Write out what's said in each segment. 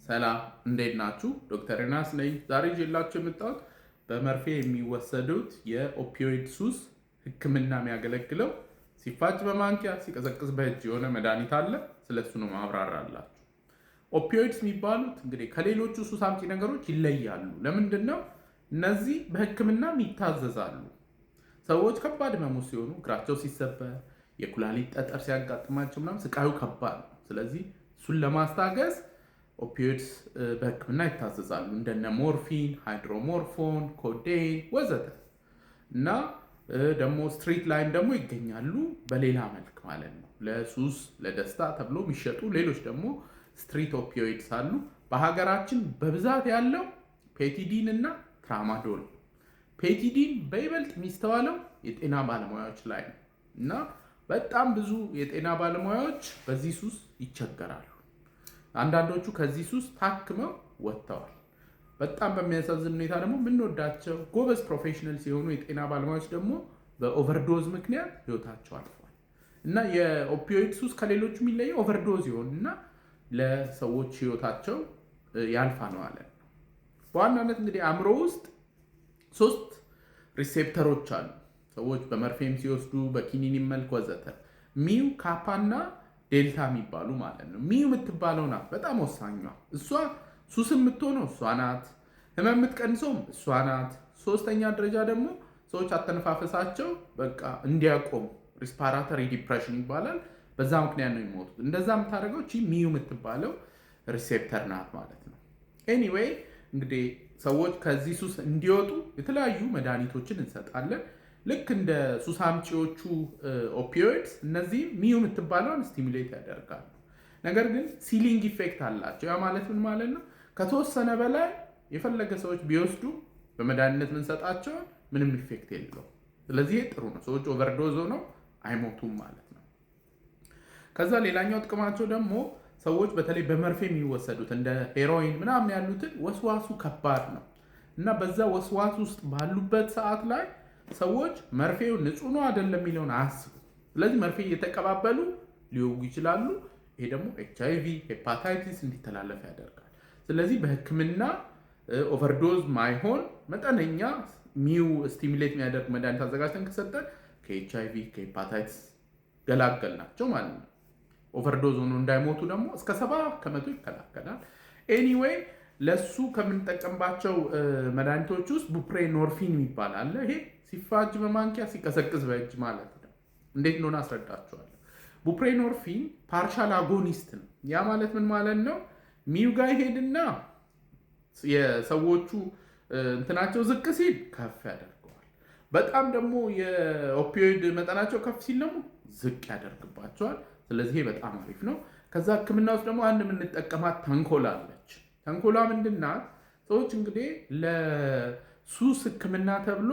ሰላም እንዴት ናችሁ? ዶክተር ዮናስ ነኝ። ዛሬ ይዤላችሁ የመጣሁት በመርፌ የሚወሰዱት የኦፒዮይድ ሱስ ሕክምና የሚያገለግለው ሲፋጭ በማንኪያ ሲቀዘቅዝ በእጅ የሆነ መድኃኒት አለ። ስለሱ ነው ማብራራላችሁ። ኦፒዮይድስ የሚባሉት እንግዲህ ከሌሎቹ ሱስ አምጪ ነገሮች ይለያሉ። ለምንድን ነው? እነዚህ በሕክምናም ይታዘዛሉ። ሰዎች ከባድ ህመሙ ሲሆኑ፣ እግራቸው ሲሰበር፣ የኩላሊት ጠጠር ሲያጋጥማቸው ምናምን ስቃዩ ከባድ ነው። ስለዚህ እሱን ለማስታገዝ ኦፒዮይድስ በህክምና ይታዘዛሉ። እንደነ ሞርፊን፣ ሃይድሮሞርፎን፣ ኮዴን ወዘተ እና ደግሞ ስትሪት ላይም ደግሞ ይገኛሉ በሌላ መልክ ማለት ነው። ለሱስ ለደስታ ተብሎ የሚሸጡ ሌሎች ደግሞ ስትሪት ኦፒዮይድስ አሉ። በሀገራችን በብዛት ያለው ፔቲዲን እና ትራማዶል። ፔቲዲን በይበልጥ የሚስተዋለው የጤና ባለሙያዎች ላይ ነው እና በጣም ብዙ የጤና ባለሙያዎች በዚህ ሱስ ይቸገራሉ። አንዳንዶቹ ከዚህ ሱስ ታክመው ወጥተዋል። በጣም በሚያሳዝን ሁኔታ ደግሞ የምንወዳቸው ጎበዝ ፕሮፌሽናል ሲሆኑ የጤና ባለሙያዎች ደግሞ በኦቨርዶዝ ምክንያት ህይወታቸው አልፏል እና የኦፒዮይድ ሱስ ከሌሎቹ የሚለየው ኦቨርዶዝ ይሆን እና ለሰዎች ህይወታቸው ያልፋ ነው አለ። በዋናነት እንግዲህ አእምሮ ውስጥ 3 ሪሴፕተሮች አሉ። ሰዎች በመርፌም ሲወስዱ በኪኒን መልክ ወዘተ ሚው፣ ካፓ እና ዴልታ የሚባሉ ማለት ነው። ሚው የምትባለው ናት በጣም ወሳኟ። እሷ ሱስ የምትሆነው እሷ ናት። ህመም የምትቀንሰውም እሷ ናት። 3ኛ ደረጃ ደግሞ ሰዎች አተነፋፈሳቸው በቃ እንዲያቆም ሪስፓራተሪ ዲፕሬሽን ይባላል። በዛ ምክንያት ነው የሚሞቱት። እንደዛ የምታደርገው እቺ ሚው የምትባለው ሪሴፕተር ናት ማለት ነው። ኤኒዌይ እንግዲህ ሰዎች ከዚህ ሱስ እንዲወጡ የተለያዩ መድኃኒቶችን እንሰጣለን። ልክ እንደ ሱስ አምጪዎቹ ኦፒዮይድስ እነዚህ ሚው የምትባለውን ስቲሙሌት ያደርጋሉ። ነገር ግን ሲሊንግ ኢፌክት አላቸው። ያ ማለት ምን ማለት ነው? ከተወሰነ በላይ የፈለገ ሰዎች ቢወስዱ በመድኃኒነት ምንሰጣቸውን ምንም ኢፌክት የለው። ስለዚህ ጥሩ ነው። ሰዎች ኦቨርዶዝ ሆነው አይሞቱም ማለት ነው። ከዛ ሌላኛው ጥቅማቸው ደግሞ ሰዎች በተለይ በመርፌ የሚወሰዱት እንደ ሄሮይን ምናምን ያሉትን ወስዋሱ ከባድ ነው እና በዛ ወስዋስ ውስጥ ባሉበት ሰዓት ላይ ሰዎች መርፌው ንጹህ ነው አይደለም የሚለውን አያስቡ። ስለዚህ መርፌ እየተቀባበሉ ሊወጉ ይችላሉ። ይሄ ደግሞ ኤችአይቪ፣ ሄፓታይቲስ እንዲተላለፍ ያደርጋል። ስለዚህ በህክምና ኦቨርዶዝ ማይሆን መጠነኛ ሚው ስቲሙሌት የሚያደርግ መድኃኒት አዘጋጅተን ከሰጠን ከኤችአይቪ ከሄፓታይቲስ ገላገል ናቸው ማለት ነው። ኦቨርዶዝ ሆኖ እንዳይሞቱ ደግሞ እስከ 70% ይከላከላል። ኤኒዌይ ለሱ ከምንጠቀምባቸው መድኃኒቶች ውስጥ ቡፕሬኖርፊን ይባላል። ይሄ ሲፋጅ በማንኪያ ሲቀዘቅዝ በእጅ ማለት ነው። እንዴት እንደሆነ አስረዳችኋለሁ። ቡፕሬኖርፊን ፓርሻል አጎኒስት ነው። ያ ማለት ምን ማለት ነው? ሚው ጋር ይሄድና የሰዎቹ እንትናቸው ዝቅ ሲል ከፍ ያደርገዋል። በጣም ደግሞ የኦፒዮይድ መጠናቸው ከፍ ሲል ደግሞ ዝቅ ያደርግባቸዋል። ስለዚህ ይሄ በጣም አሪፍ ነው። ከዛ ህክምና ውስጥ ደግሞ አንድ የምንጠቀማት ተንኮል አለች። ተንኮሏ ምንድናት? ሰዎች እንግዲህ ለሱስ ህክምና ተብሎ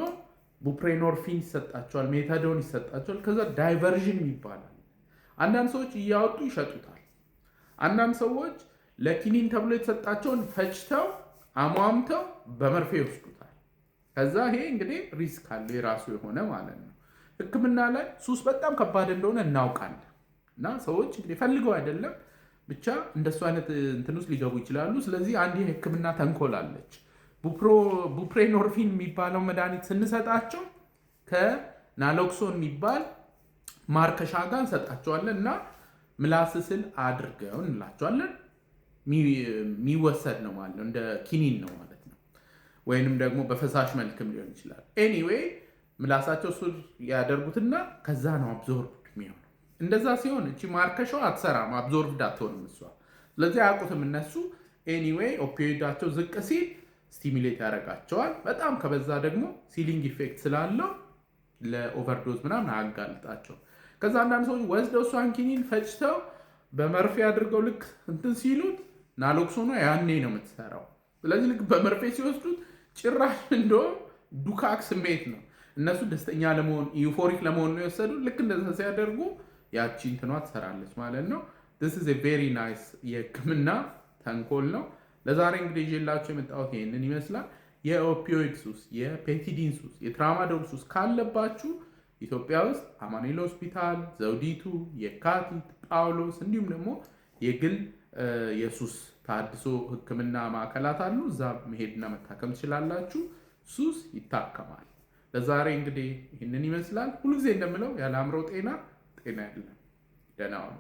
ቡፕሬኖርፊን ይሰጣቸዋል፣ ሜታዶን ይሰጣቸዋል። ከዛ ዳይቨርዥን ይባላል። አንዳንድ ሰዎች እያወጡ ይሸጡታል። አንዳንድ ሰዎች ለኪኒን ተብሎ የተሰጣቸውን ፈጭተው አሟምተው በመርፌ ይወስዱታል። ከዛ ይሄ እንግዲህ ሪስክ አለው የራሱ የሆነ ማለት ነው። ህክምና ላይ ሱስ በጣም ከባድ እንደሆነ እናውቃለን እና ሰዎች እንግዲህ ፈልገው አይደለም ብቻ እንደሱ አይነት እንትን ውስጥ ሊገቡ ይችላሉ። ስለዚህ አንድ የህክምና ተንኮል አለች። ቡፕሬኖርፊን የሚባለው መድኃኒት ስንሰጣቸው ከናሎክሶን የሚባል ማርከሻ ጋር እንሰጣቸዋለን እና ምላስ ስል አድርገው እንላቸዋለን። የሚወሰድ ነው ማለት ነው፣ እንደ ኪኒን ነው ማለት ነው። ወይንም ደግሞ በፈሳሽ መልክም ሊሆን ይችላል። ኤኒዌይ ምላሳቸው ስር ያደርጉትና ከዛ ነው አብዞርብድ የሚሆነው። እንደዛ ሲሆን እቺ ማርከሻው አትሰራም፣ አብዞርብድ አትሆንም እሷ። ስለዚህ አያውቁትም እነሱ። ኤኒዌይ ኦፒዮይዳቸው ዝቅ ሲል ስቲሙሌት ያደርጋቸዋል። በጣም ከበዛ ደግሞ ሲሊንግ ኢፌክት ስላለው ለኦቨርዶዝ ምናምን አያጋልጣቸው። ከዛ አንዳንድ ሰዎች ወስደው እሷን ኪኒን ፈጭተው በመርፌ አድርገው ልክ እንትን ሲሉት ናሎክሶኗ ያኔ ነው የምትሰራው። ስለዚህ ልክ በመርፌ ሲወስዱት ጭራሽ እንደውም ዱካክ ስሜት ነው። እነሱ ደስተኛ ለመሆን ዩፎሪክ ለመሆን ነው የወሰዱት። ልክ እንደዛ ሲያደርጉ ያቺ እንትኗ ትሰራለች ማለት ነው። this is a very nice የህክምና ተንኮል ነው። ለዛሬ እንግዲህ ይዤላችሁ የመጣሁት ይሄንን ይመስላል። የኦፒዮይድ ሱስ፣ የፔቲዲን ሱስ፣ የትራማዶል ሱስ ካለባችሁ ኢትዮጵያ ውስጥ አማኑኤል ሆስፒታል፣ ዘውዲቱ፣ የካቲት፣ ጳውሎስ እንዲሁም ደግሞ የግል የሱስ ተሃድሶ ሕክምና ማዕከላት አሉ። እዛ መሄድና መታከም ትችላላችሁ። ሱስ ይታከማል። ለዛሬ እንግዲህ ይህንን ይመስላል። ሁልጊዜ እንደምለው ያለ አእምሮ ጤና የለም። ደህና ዋሉ።